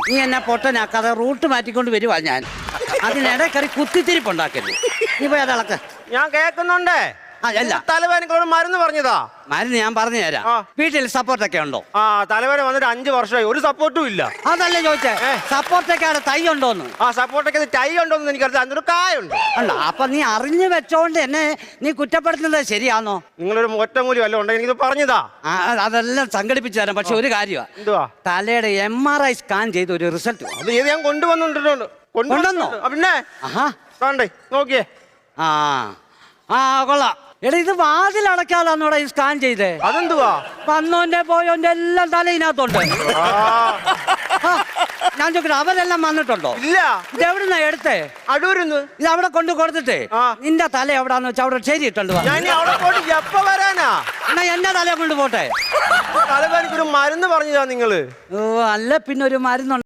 നീ എന്നെ പൊട്ടനാക്കാതെ റൂട്ട് മാറ്റിക്കൊണ്ട് വരുവാ ഞാൻ. അതിനിടക്കറി കുത്തിത്തിരിപ്പുണ്ടാക്കരുത്. നീ പോയി അതളക്ക്. ഞാൻ കേൾക്കുന്നുണ്ടേ. അല്ല, തലവേദനക്കുള്ള മരുന്ന് പറഞ്ഞതാ. മരുന്ന് ഞാൻ പറഞ്ഞു തരാം. വീട്ടിൽ സപ്പോർട്ടൊക്കെ ഉണ്ടോ? തലവേദന വന്നിട്ട് 5 വർഷമായി, ഒരു സപ്പോർട്ടും ഇല്ല. അതല്ലേ ചോദിച്ചേ, സപ്പോർട്ടൊക്കെ തൈ ഉണ്ടോന്ന്? സപ്പോർട്ടൊക്കെ തൈ ഉണ്ടോന്ന് എനിക്കറിയാം. അതിനൊരു കായുണ്ട്. അല്ല, അപ്പൊ നീ അറിഞ്ഞു വെച്ചോണ്ട് എന്നെ നീ കുറ്റപ്പെടുത്തുന്നത് ശരിയാണോ? നിങ്ങളൊരു ഒറ്റമൂലി വല്ല ഉണ്ടോ? എനിക്കിത് പറഞ്ഞതാ. അതെല്ലാം സംഘടിപ്പിച്ചു തരാം. പക്ഷെ ഒരു കാര്യമാണ്, എന്തുവാ? തലയുടെ MRI സ്കാൻ ചെയ്ത് ഒരു റിസൾട്ട് അത് ചെയ്ത് ഞാൻ കൊണ്ടുവന്നിട്ടുണ്ടോ? പിന്നെ നോക്കിയേ. കൊള്ളാം. എടാ, ഇത് വാതിലടക്കാതാന്നോടാ ഈ സ്കാൻ ചെയ്തേ? അതെന്തുവാ? വന്നോന്റെ പോയോന്റെ എല്ലാം തലയിനകത്തുണ്ട്. ഞാൻ ചോദിക്കട്ടെ, അവരെല്ലാം വന്നിട്ടുണ്ടോ? ഇല്ല. ഇത് എവിടുന്നാ എടുത്തേ? അടൂരിന്ന്. ഇത് അവിടെ കൊണ്ട് കൊടുത്തിട്ടേ നിന്റെ തല എവിടാന്ന് വെച്ചാ അവിടെ ശരിയിട്ടുണ്ടോ? എപ്പോ വരാനാ? എന്നാ എന്റെ തല കൊണ്ട് പോട്ടെ. തലവേദനക്കൊരു മരുന്ന് പറഞ്ഞതാ നിങ്ങള്. അല്ല, പിന്നെ ഒരു മരുന്നുണ്ട്.